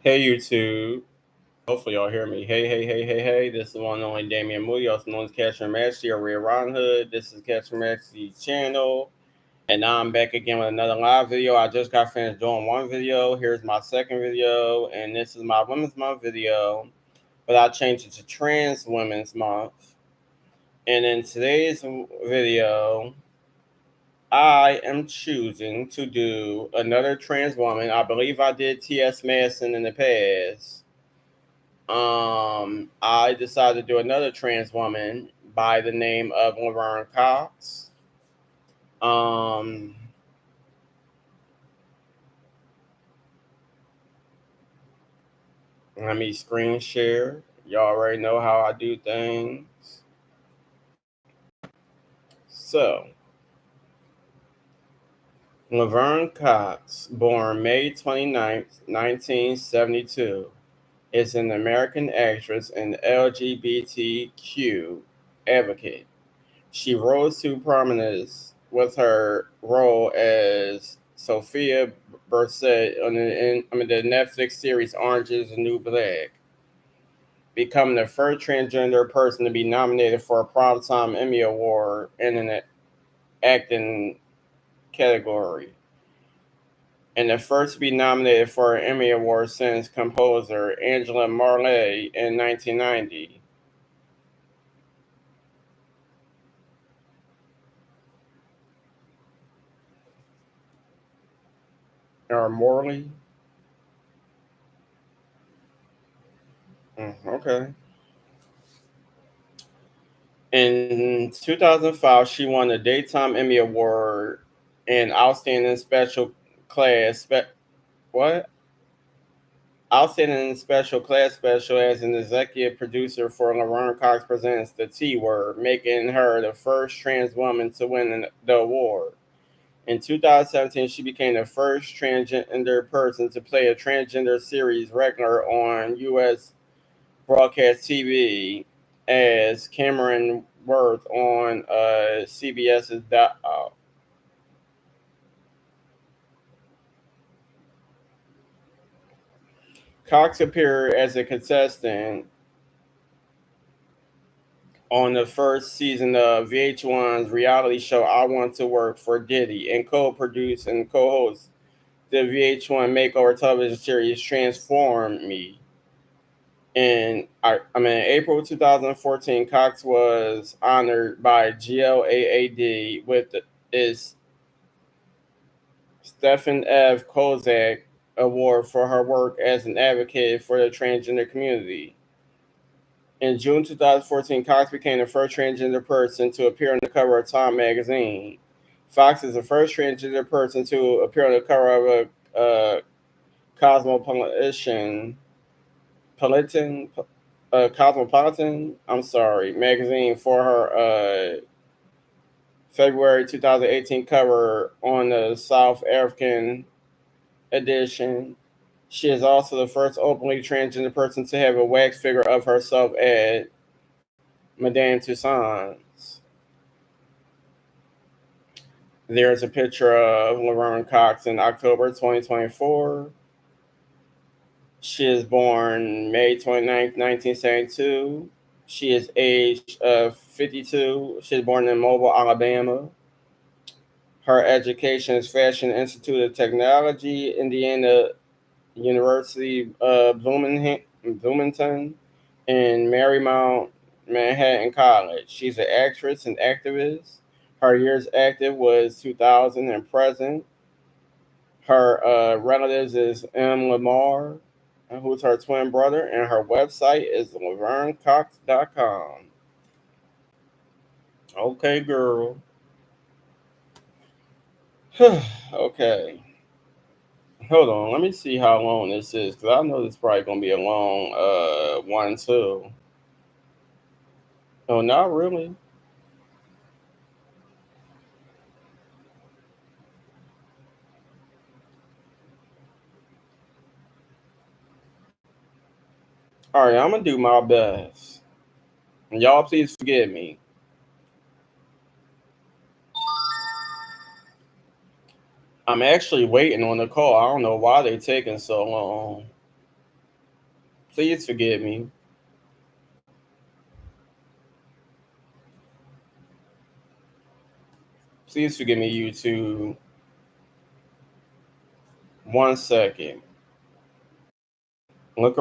Hey YouTube. Hopefully y'all hear me. Hey. This is one and only Damian Moody, also known as Catcher Majesty or Red Ron Hood. This is Catcher Majesty's channel. And now I'm back again with another live video. I just got finished doing one video. Here's my second video. And this is my Women's Month video. But I changed it to Trans Women's Month. And in today's video, I am choosing to do another trans woman. I believe I did T.S. Madison in the past. I decided to do another trans woman by the name of Laverne Cox. Um, Let me screen share. Y'all already know how I do things. So, Laverne Cox, born May 29th, 1972, is an American actress and LGBTQ advocate. She rose to prominence with her role as Sophia Bursett on the Netflix series Orange is the New Black, becoming the first transgender person to be nominated for a Primetime Emmy Award in an acting category, and the first to be nominated for an Emmy Award since composer Angela Marley in 1990. Or Morley? Okay. In 2005, she won the Daytime Emmy Award in Outstanding Special Class. What? Outstanding Special Class Special as an executive producer for Laverne Cox Presents the T Word, making her the first trans woman to win the award. In 2017, she became the first transgender person to play a transgender series regular on U.S. broadcast TV as Cameron Worth on CBS's Cox appeared as a contestant on the first season of VH1's reality show I Want to Work for Diddy and co-produced and co-host the VH1 makeover television series Transform Me. In April 2014, Cox was honored by GLAAD with its Stephen F. Kozak Award for her work as an advocate for the transgender community. In June 2014, Cox became the first transgender person to appear on the cover of Time magazine. Fox is the first transgender person to appear on the cover of a Cosmopolitan Politan Cosmopolitan, magazine for her February 2018 cover on the South African edition. She is also the first openly transgender person to have a wax figure of herself at Madame Tussauds. There's a picture of Laverne Cox in October 2024. She is born May 29th, 1972. She is age 52. She was born in Mobile, Alabama. Her education is Fashion Institute of Technology, Indiana University of Bloomington, and Marymount Manhattan College. She's an actress and activist. Her years active was 2000 and present. Her relatives is M. Lamar, who's her twin brother, and her website is lavernecox.com. Okay, girl. Okay. Hold on. Let me see how long this is, because I know this is probably going to be a long one, too. Oh, not really. All right, I'm going to do my best. And y'all, please forgive me. I'm actually waiting on the call. I don't know why they're taking so long. Please forgive me. Please forgive me, YouTube. 1 second. Look.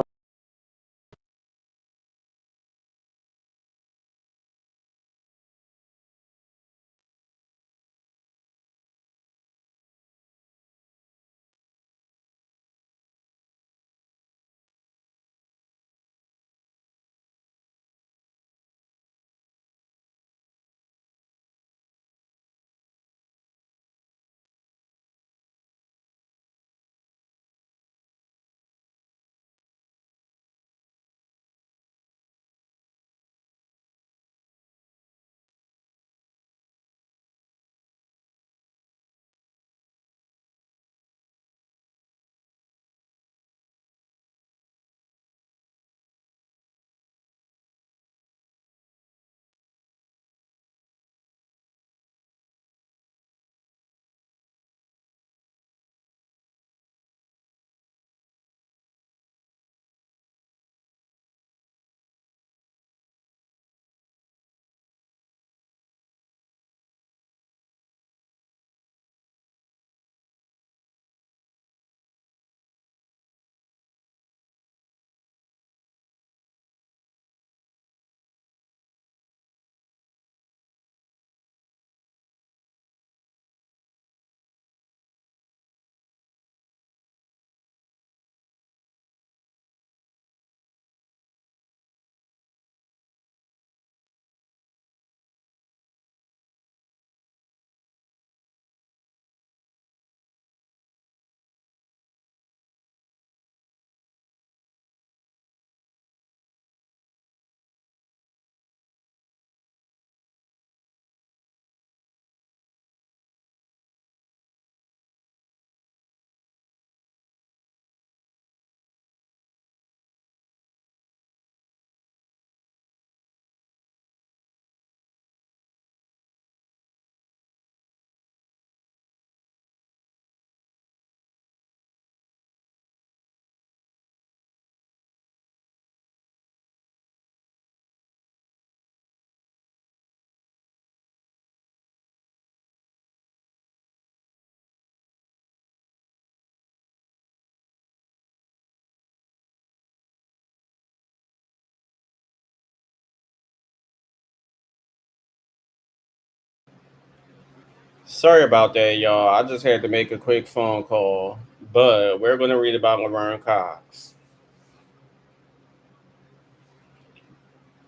Sorry about that, y'all. I just had to make a quick phone call, but we're going to read about Laverne Cox.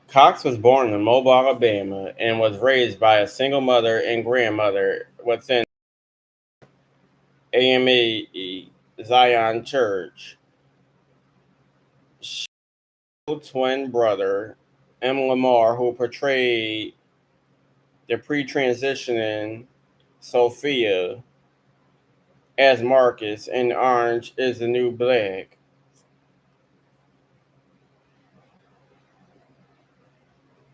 Cox was born in Mobile, Alabama, and was raised by a single mother and grandmother within AME Zion Church. She had a twin brother, M. Lamar, who portrayed the pre-transitioning Sophia as Marcus, and Orange is the New Black.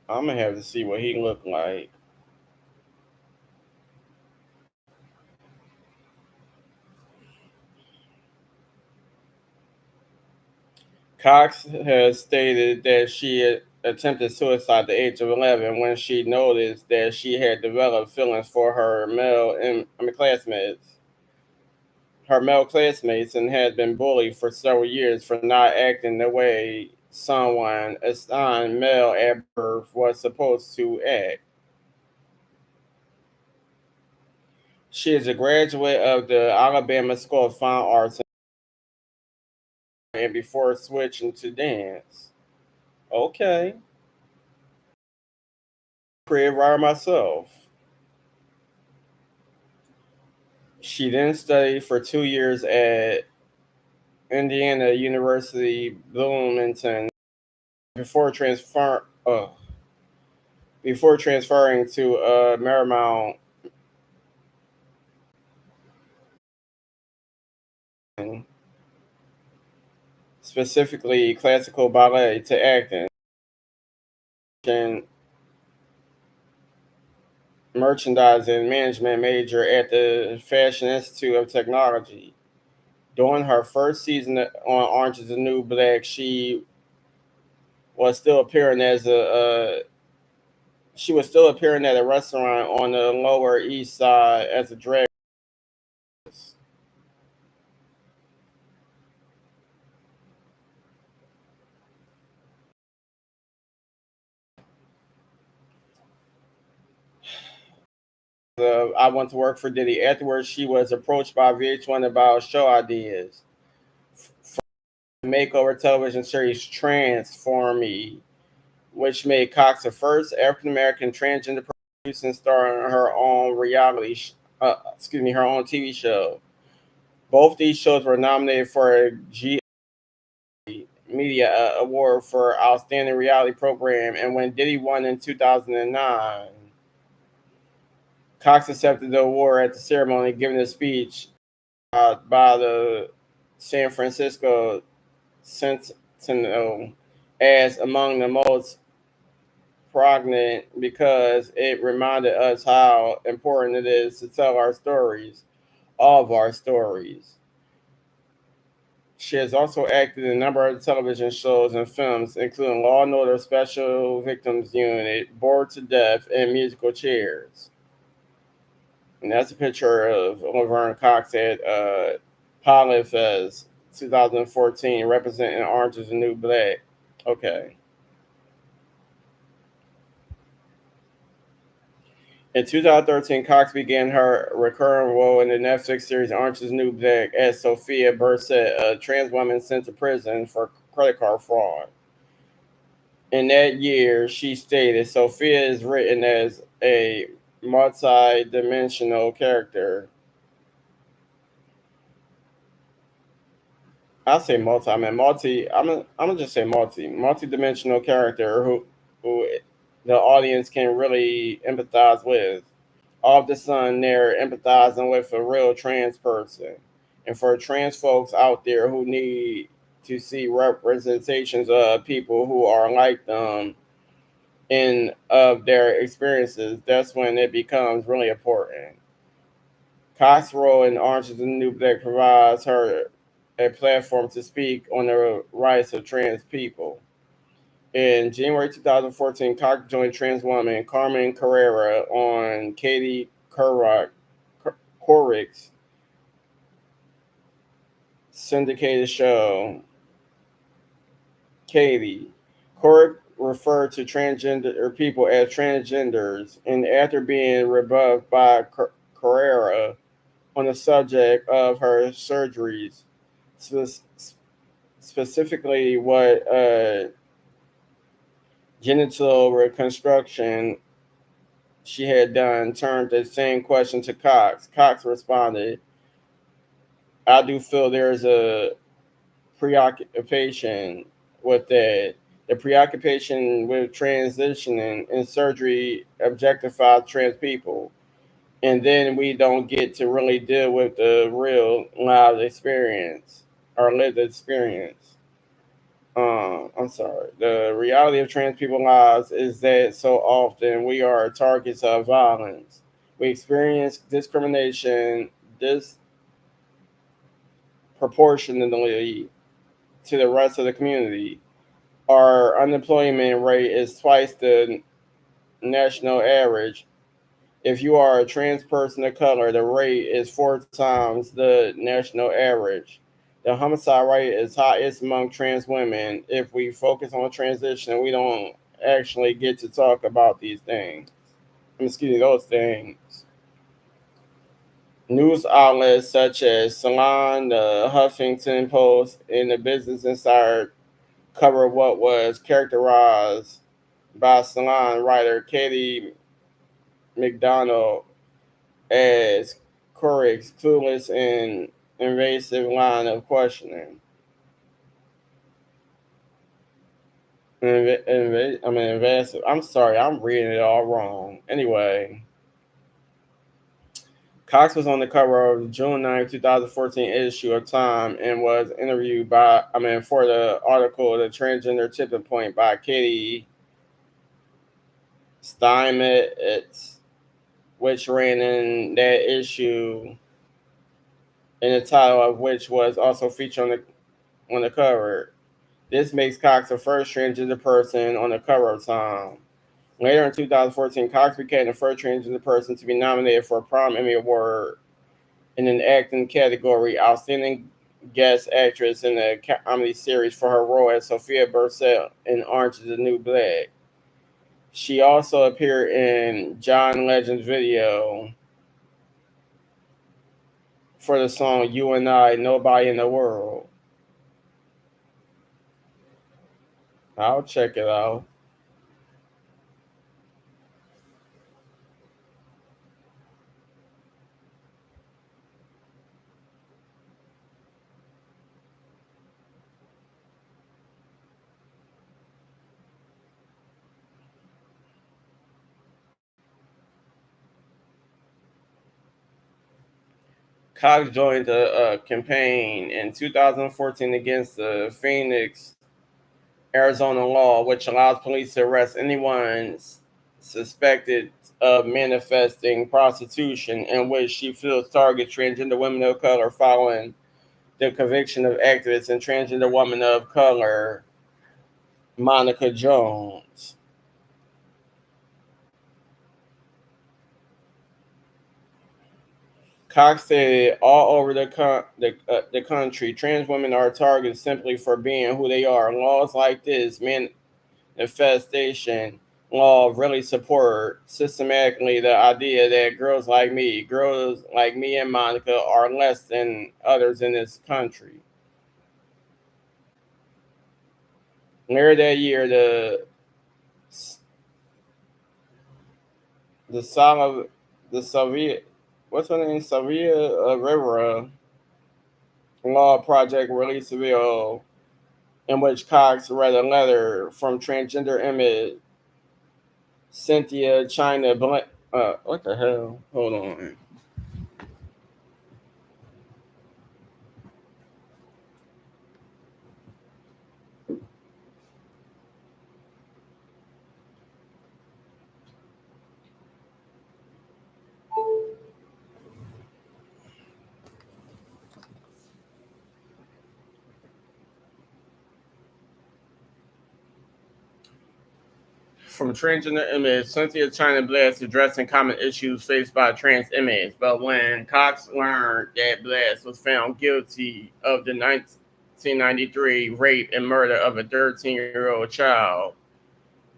I'm gonna have to see what he looked like. Cox has stated that she attempted suicide at the age of 11 when she noticed that she had developed feelings for classmates. Her male classmates, and had been bullied for several years for not acting the way someone assigned male at birth was supposed to act. She is a graduate of the Alabama School of Fine Arts and before switching to dance. Okay. Career writer myself. She then studied for 2 years at Indiana University Bloomington before before transferring to Marymount, specifically classical ballet, to acting and merchandising management major at the Fashion Institute of Technology. During her first season on Orange is the New Black, she was still appearing as a she was still appearing at a restaurant on the Lower East Side as a drag. I went to work for Diddy. Afterwards, she was approached by VH1 about show ideas. For the makeover television series Transform Me, which made Cox the first African American transgender person starring her own her own TV show. Both these shows were nominated for a Media Award for Outstanding Reality Program, and when Diddy won in 2009, Cox accepted the award at the ceremony, giving a speech by the San Francisco Sentinel as among the most poignant because it reminded us how important it is to tell our stories, all of our stories. She has also acted in a number of television shows and films, including Law and Order Special Victims Unit, Bored to Death, and Musical Chairs. And that's a picture of Laverne Cox at Pilot Fest 2014, representing Orange is the New Black. Okay. In 2013, Cox began her recurring role in the Netflix series Orange is the New Black as Sophia Bursett, a trans woman sent to prison for credit card fraud. In that year, she stated Sophia is written as a multi-dimensional character. I say multi. I mean multi. I'm gonna just say multi-dimensional character who the audience can really empathize with. All of the sudden, they're empathizing with a real trans person, and for trans folks out there who need to see representations of people who are like them in of their experiences, that's when it becomes really important. Cox's role in Orange is the New Black provides her a platform to speak on the rights of trans people. In January 2014, Cox joined trans woman Carmen Carrera on Katie Couric's syndicated show, Katie. Couric referred to transgender people as transgenders, and after being rebuffed by Carrera on the subject of her surgeries, specifically what genital reconstruction she had done, turned the same question to Cox. Cox responded, I do feel there's a preoccupation with that. The preoccupation with transitioning and surgery objectifies trans people. And then we don't get to really deal with the real live experience or lived experience. I'm sorry. The reality of trans people's lives is that so often we are targets of violence. We experience discrimination disproportionately to the rest of the community. Our unemployment rate is twice the national average. If you are a trans person of color, the rate is four times the national average. The homicide rate is highest among trans women. If we focus on transition, we don't actually get to talk about these things. Excuse me, those things. News outlets such as Salon, the Huffington Post, and the Business Insider cover what was characterized by Salon writer Katie McDonald as Couric's clueless and invasive line of questioning. Invasive. I'm sorry, I'm reading it all wrong. Anyway, Cox was on the cover of the June 9th, 2014 issue of Time and was interviewed for the article, The Transgender Tipping Point by Katie Steinmetz, which ran in that issue, and the title of which was also featured on the cover. This makes Cox the first transgender person on the cover of Time. Later in 2014, Cox became the first transgender person to be nominated for a Prime Emmy Award in an acting category, Outstanding Guest Actress in a Comedy Series for her role as Sophia Bursell in Orange is the New Black. She also appeared in John Legend's video for the song You and I, Nobody in the World. I'll check it out. Cox joined the campaign in 2014 against the Phoenix, Arizona law, which allows police to arrest anyone suspected of manifesting prostitution, in which she feels targets transgender women of color following the conviction of activist and transgender woman of color Monica Jones. Cox said all over the country, trans women are targeted simply for being who they are. Laws like this, manifestation law, really support systematically the idea that girls like me and Monica, are less than others in this country. Later that year, the song of the Soviet, what's her name, Sophia Rivera Law Project released a bill in which Cox read a letter from transgender image Cynthia China Blank. What the hell? Hold on. From transgender image, Cynthia China Blast addressing common issues faced by trans image. But when Cox learned that Blast was found guilty of the 1993 rape and murder of a 13-year-old child,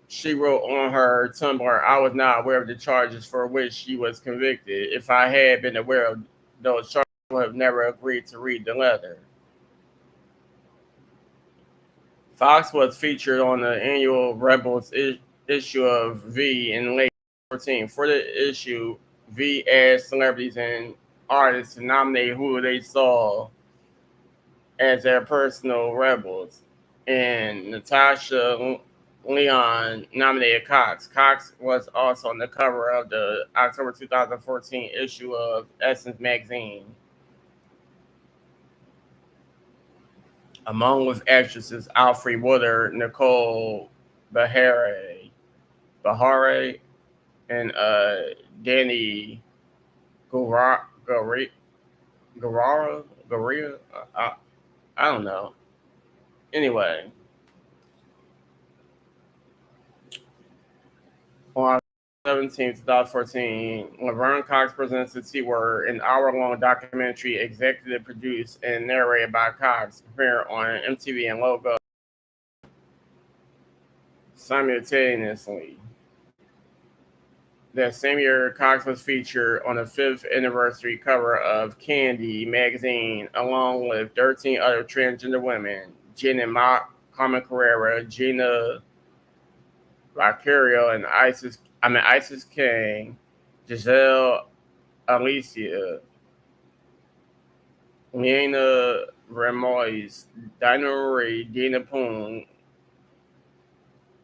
she wrote on her Tumblr, I was not aware of the charges for which she was convicted. If I had been aware of those charges, I would have never agreed to read the letter. Fox was featured on the annual Rebels issue of V in late 2014. For the issue, V asked celebrities and artists to nominate who they saw as their personal rebels, and Natasha Leon nominated Cox. Cox was also on the cover of the October 2014 issue of Essence magazine. Among with actresses Alfre Woodard, Nicole Bahare, and Danny Gurara. Garia? I don't know. Anyway, on 17th, 2014, Laverne Cox presents the T Word, an hour-long documentary executive produced and narrated by Cox, premiered on MTV and Logo simultaneously. That same year, Cox was featured on the fifth anniversary cover of Candy magazine, along with 13 other transgender women: Janet Mock, Carmen Carrera, Gina Vaquerio, and Isis King, Giselle Alicia, Liana Ramois, Dinah Marie, Dina Poon,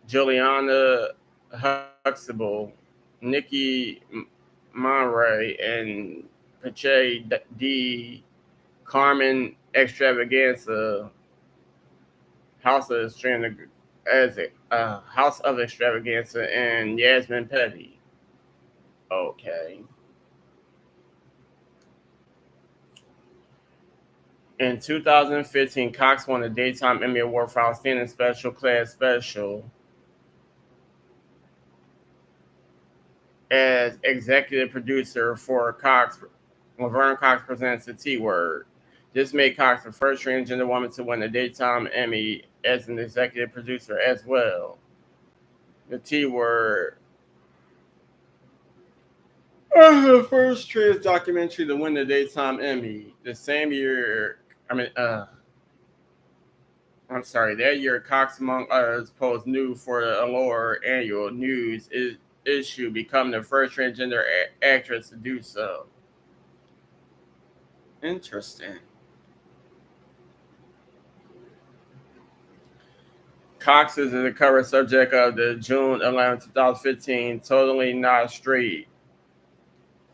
Juliana Huxtable, Nikki Monray, and Pache D. Carmen Extravaganza, House of House of Extravaganza, and Yasmin Petty. Okay. In 2015, Cox won the Daytime Emmy Award for Outstanding Special Class Special as executive producer for Cox. Laverne Cox presents the T Word. This made Cox the first transgender woman to win the Daytime Emmy as an executive producer as well. The T Word the first trans documentary to win the Daytime Emmy. The same year, I mean, I'm sorry, that year, Cox, among others, posed new for the Allure annual news issue, becoming the first transgender actress to do so. Interesting. Cox is the cover subject of the June 11, 2015 Totally Not Straight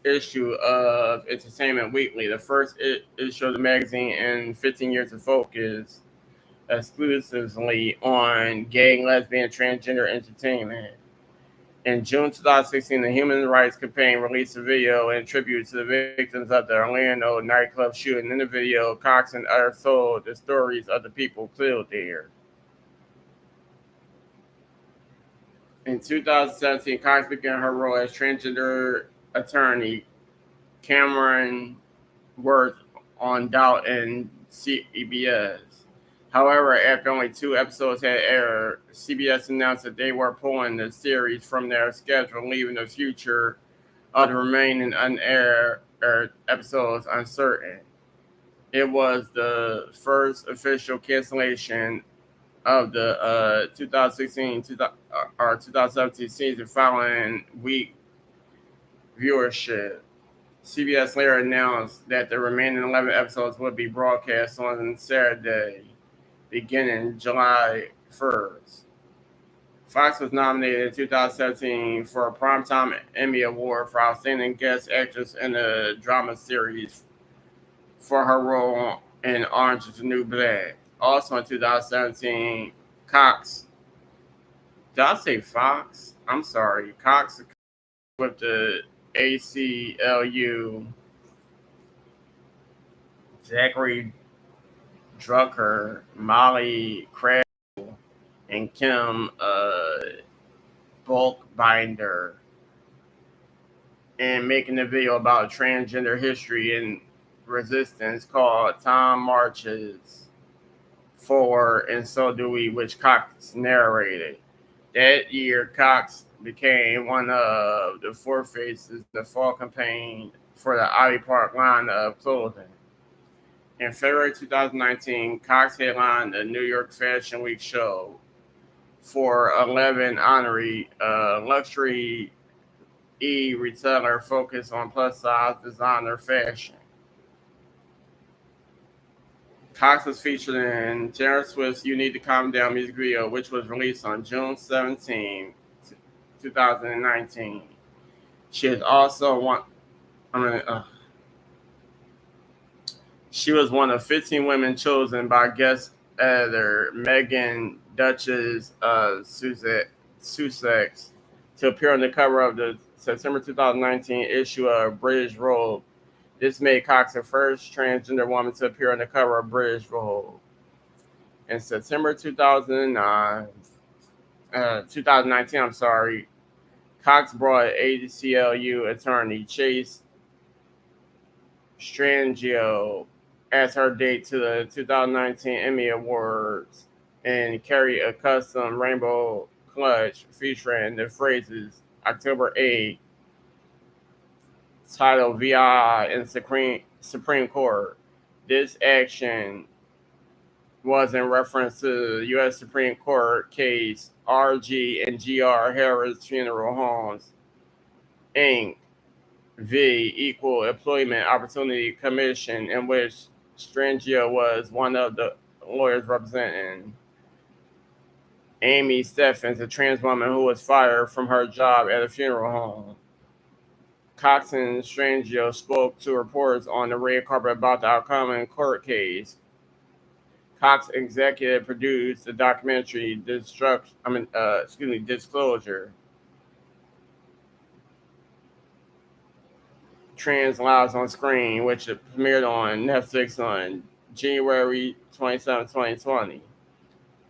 issue of Entertainment Weekly, the first issue of the magazine in 15 years to focus exclusively on gay, lesbian, transgender entertainment. In June 2016, the Human Rights Campaign released a video in tribute to the victims of the Orlando nightclub shooting. In the video, Cox and others told the stories of the people killed there. In 2017, Cox began her role as transgender attorney Cameron Worth on Doubt and CBS. However, after only 2 episodes had aired, CBS announced that they were pulling the series from their schedule, leaving the future of the remaining unaired episodes uncertain. It was the first official cancellation of the 2016 or 2017 season following weak viewership. CBS later announced that the remaining 11 episodes would be broadcast on Saturday, beginning July 1st. Fox was nominated in 2017 for a Primetime Emmy Award for Outstanding Guest Actress in a Drama Series for her role in Orange is the New Black. Also in 2017, Cox, did I say Fox? I'm sorry. Cox with the ACLU, Zachary Drucker, Molly Crabbe, and Kim Bulkbinder, and making a video about transgender history and resistance called Time Marches Forward and So Do We, which Cox narrated. That year, Cox became one of the four faces in the fall campaign for the Ivy Park line of clothing. In February 2019, Cox headlined the New York Fashion Week show for 11 honorary luxury retailer focused on plus size designer fashion. Cox was featured in Taylor Swift's "You Need to Calm Down" music video, which was released on June 17, 2019. She is also one. I mean, She was one of 15 women chosen by guest editor Megan Duchess Sussex to appear on the cover of the September 2019 issue of British Vogue. This made Cox the first transgender woman to appear on the cover of British Vogue. In September 2019, Cox brought ACLU attorney Chase Strangio as her date to the 2019 Emmy Awards and carried a custom rainbow clutch featuring the phrases October 8, titled VI in Supreme Court. This action was in reference to the U.S. Supreme Court case R.G. and G.R. Harris Funeral Homes, Inc. v. Equal Employment Opportunity Commission, in which Strangio was one of the lawyers representing Amy Steffens, a trans woman who was fired from her job at a funeral home. Cox and Strangio spoke to reporters on the red carpet about the upcoming court case. Cox executive produced the documentary Disclosure: Trans Lives on Screen, which premiered on Netflix on January 27, 2020.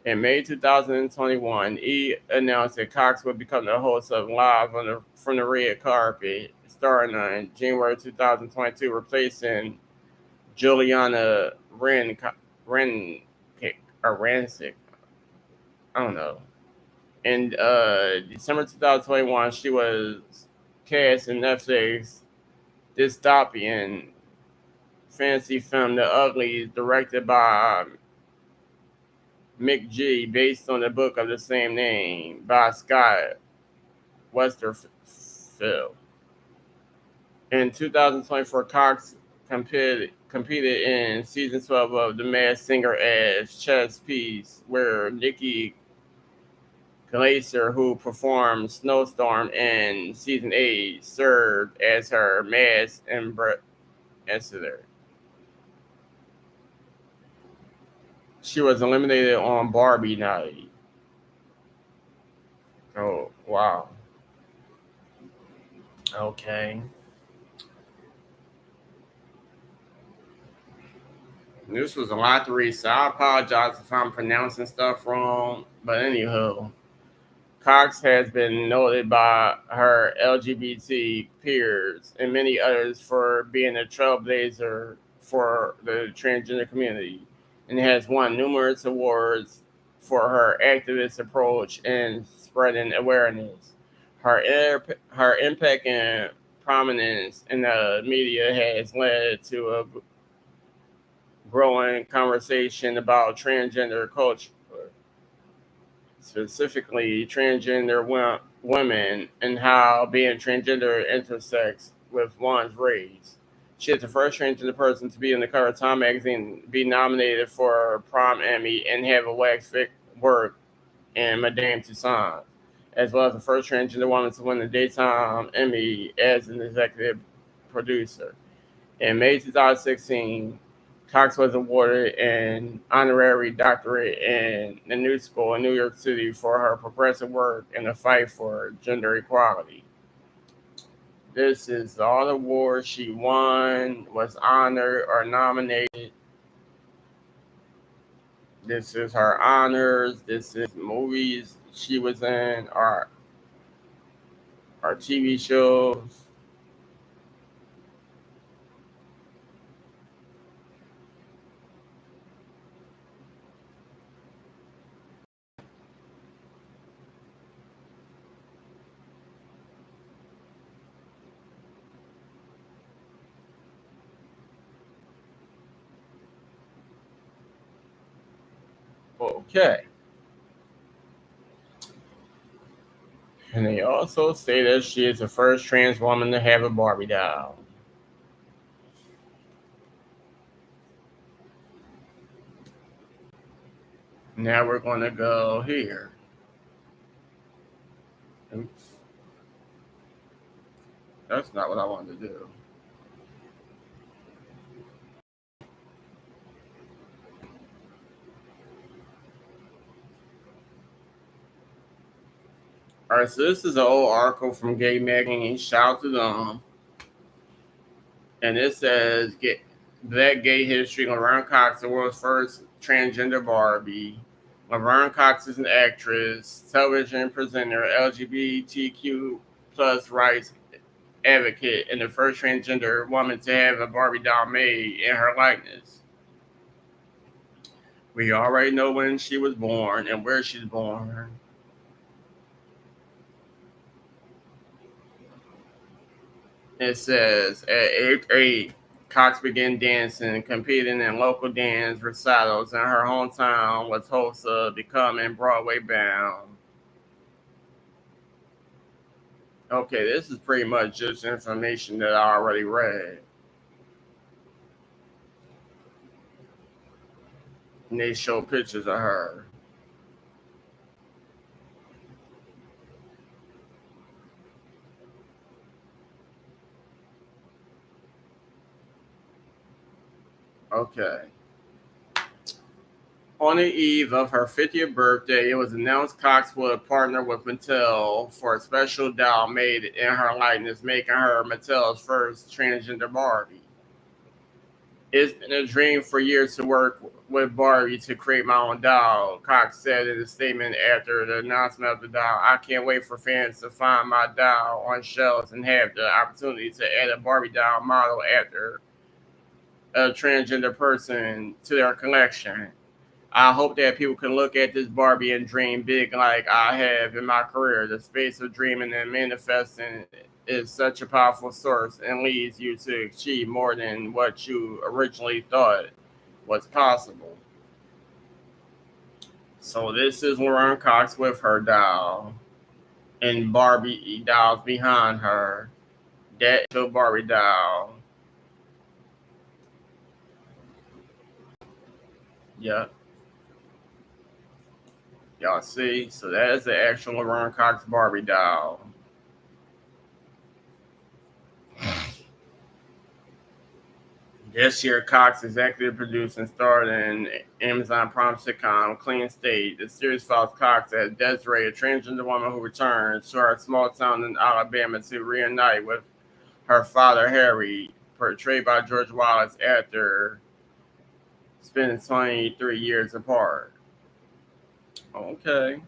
In May 2021, E announced that Cox would become the host of Live from the Red Carpet, starting on January 2022, replacing Juliana Renkick or Rancic. I don't know. In December 2021, she was cast in Netflix dystopian fantasy film The Uglies, directed by McG, based on the book of the same name by Scott Westerfield. In 2024, Cox competed in season 12 of The Masked Singer as chess piece, where Nikki Glaser, who performed Snowstorm in season 8, served as her masked ambassador. She was eliminated on Barbie night. Oh, wow. Okay. This was a lot to read, so I apologize if I'm pronouncing stuff wrong. But anywho, Cox has been noted by her LGBT peers and many others for being a trailblazer for the transgender community, and has won numerous awards for her activist approach and spreading awareness. Her impact and prominence in the media has led to a growing conversation about transgender culture, specifically transgender women, and how being transgender intersects with one's race. She is the first transgender person to be on the cover of Time magazine, be nominated for a Prom Emmy, and have a wax work in Madame Tussauds, as well as the first transgender woman to win the Daytime Emmy as an executive producer. In May 2016, Cox was awarded an honorary doctorate in the New School in New York City for her progressive work in the fight for gender equality. This is all the awards she won, was honored, or nominated. This is her honors. This is movies she was in, or TV shows. Okay. And they also say that she is the first trans woman to have a Barbie doll. Now we're going to go here. Oops. That's not what I wanted to do. All right, so this is an old article from Gay Magazine. Shout out to them. And it says, Black Gay History, Laverne Cox, the world's first transgender Barbie. Laverne Cox is an actress, television presenter, LGBTQ plus rights advocate, and the first transgender woman to have a Barbie doll made in her likeness. We already know when she was born and where she's born. It says at age 8, Cox began dancing, competing in local dance recitals in her hometown with hopes of becoming Broadway bound. Okay, this is pretty much just information that I already read. And they show pictures of her. Okay. On the eve of her 50th birthday, it was announced Cox would partner with Mattel for a special doll made in her likeness, making her Mattel's first transgender Barbie. It's been a dream for years to work with Barbie to create my own doll, Cox said in a statement after the announcement of the doll. I can't wait for fans to find my doll on shelves and have the opportunity to add a Barbie doll model after a transgender person to their collection. I hope that people can look at this Barbie and dream big like I have in my career. The space of dreaming and manifesting is such a powerful source and leads you to achieve more than what you originally thought was possible. So this is Laverne Cox with her doll and Barbie dolls behind her. That is the actual Barbie doll. Yep. Y'all see? So that is the actual Laverne Cox Barbie doll. This year, Cox executive produced and starred in Amazon Prime sitcom Clean State. The series follows Cox as Desiree, a transgender woman who returns to her small town in Alabama to reunite with her father, Harry, portrayed by George Wallace after spending 23 years apart. Okay.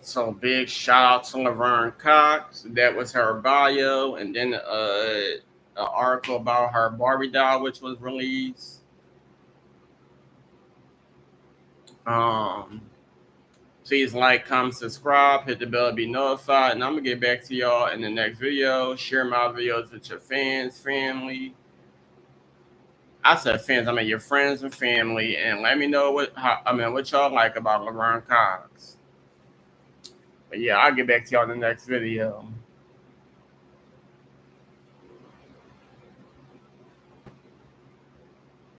So big shout out to Laverne Cox. That was her bio, and then an article about her Barbie doll, which was released. Um, Please like, comment, subscribe, hit the bell to be notified, and I'm gonna get back to y'all in the next video. Share my videos with your fans, family. I said fans, I mean your friends and family, and let me know what y'all like about Laverne Cox. But yeah, I'll get back to y'all in the next video.